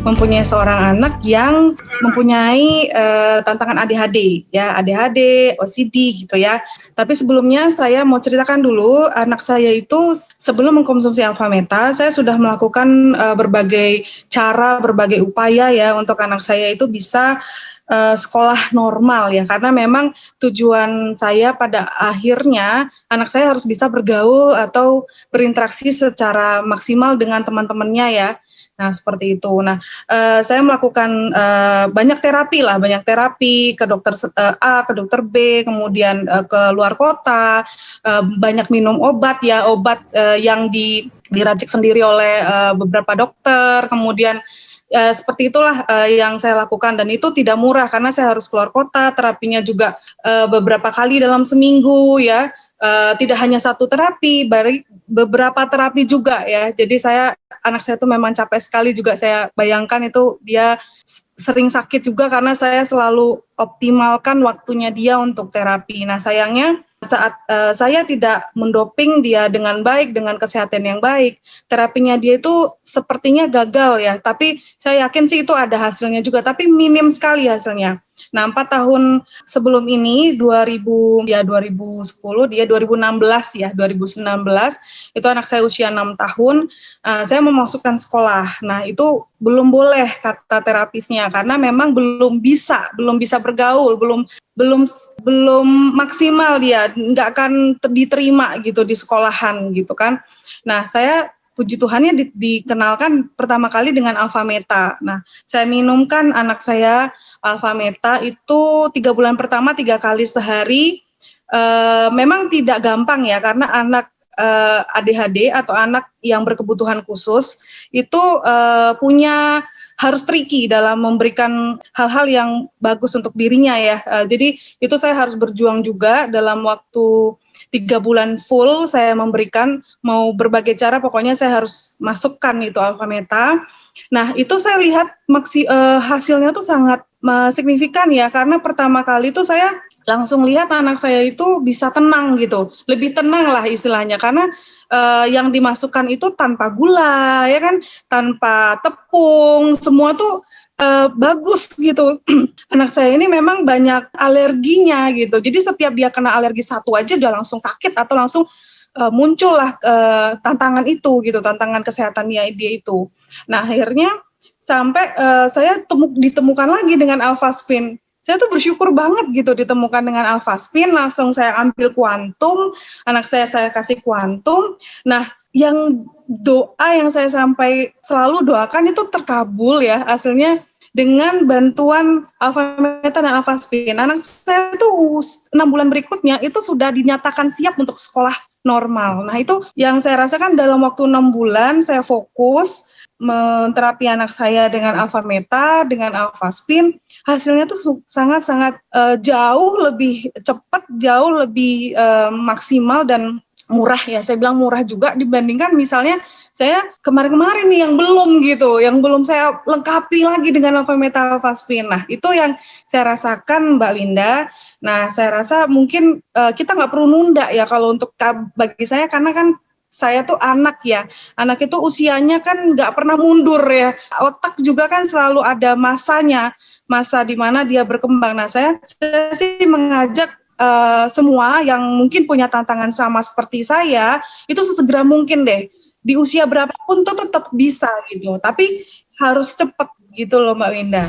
mempunyai seorang anak yang mempunyai tantangan ADHD, ya ADHD, OCD gitu ya. Tapi sebelumnya saya mau ceritakan dulu, anak saya itu sebelum mengkonsumsi Alfameta, saya sudah melakukan berbagai cara, berbagai upaya ya untuk anak saya itu bisa sekolah normal ya, karena memang tujuan saya pada akhirnya anak saya harus bisa bergaul atau berinteraksi secara maksimal dengan teman-temannya ya. Nah seperti itu. Nah saya melakukan banyak terapi ke dokter A, ke dokter B, kemudian ke luar kota, banyak minum obat yang diracik sendiri oleh beberapa dokter, kemudian seperti itulah yang saya lakukan, dan itu tidak murah karena saya harus keluar kota, terapinya juga beberapa kali dalam seminggu ya, tidak hanya satu terapi, beberapa terapi juga ya. Jadi anak saya itu memang capek sekali juga, saya bayangkan itu dia sering sakit juga karena saya selalu optimalkan waktunya dia untuk terapi. Nah sayangnya saat saya tidak mendoping dia dengan baik, dengan kesehatan yang baik, terapinya dia itu sepertinya gagal ya, tapi saya yakin sih itu ada hasilnya juga, tapi minim sekali hasilnya. Nah 4 tahun sebelum ini, 2010, dia 2016 ya, 2019, itu anak saya usia 6 tahun, saya memasukkan sekolah. Nah itu belum boleh kata terapisnya, karena memang belum bisa bergaul, belum maksimal dia, nggak akan diterima gitu di sekolahan gitu kan. Nah saya puji Tuhannya dikenalkan pertama kali dengan Alfameta. Nah saya minumkan anak saya Alfameta itu 3 bulan pertama 3 kali sehari. Memang tidak gampang ya, karena anak ADHD atau anak yang berkebutuhan khusus itu harus tricky dalam memberikan hal-hal yang bagus untuk dirinya ya. Jadi itu saya harus berjuang juga dalam waktu 3 bulan full saya memberikan, mau berbagai cara, pokoknya saya harus masukkan itu Alfameta. Nah itu saya lihat hasilnya tuh sangat signifikan ya, karena pertama kali itu saya langsung lihat anak saya itu bisa tenang gitu, lebih tenang lah istilahnya, karena yang dimasukkan itu tanpa gula ya kan, tanpa tepung, semua tuh bagus gitu. Anak saya ini memang banyak alerginya gitu, jadi setiap dia kena alergi satu aja dia langsung sakit atau langsung muncullah tantangan itu gitu, tantangan kesehatannya dia itu. Nah akhirnya sampai saya ditemukan lagi dengan Alfaspin. Saya tuh bersyukur banget gitu ditemukan dengan Alfaspin, langsung saya ambil kuantum, anak saya kasih kuantum. Nah, yang doa yang saya selalu doakan itu terkabul ya, hasilnya dengan bantuan Alfameta dan Alfaspin. Anak saya tuh 6 bulan berikutnya itu sudah dinyatakan siap untuk sekolah normal. Nah, itu yang saya rasakan dalam waktu 6 bulan saya fokus menterapi anak saya dengan Alfameta, dengan Alfaspin. Hasilnya tuh sangat-sangat jauh lebih cepat, jauh lebih maksimal dan murah ya. Saya bilang murah juga dibandingkan misalnya saya kemarin-kemarin nih yang belum saya lengkapi lagi dengan Alfameta, Alfaspin. Nah itu yang saya rasakan Mbak Winda. Nah saya rasa mungkin kita nggak perlu nunda ya kalau untuk bagi saya, karena kan saya tuh anak ya, anak itu usianya kan nggak pernah mundur ya, otak juga kan selalu ada masanya, masa di mana dia berkembang. Nah saya sih mengajak semua yang mungkin punya tantangan sama seperti saya, itu sesegera mungkin deh, di usia berapapun tuh tetap bisa gitu, tapi harus cepat gitu loh Mbak Winda.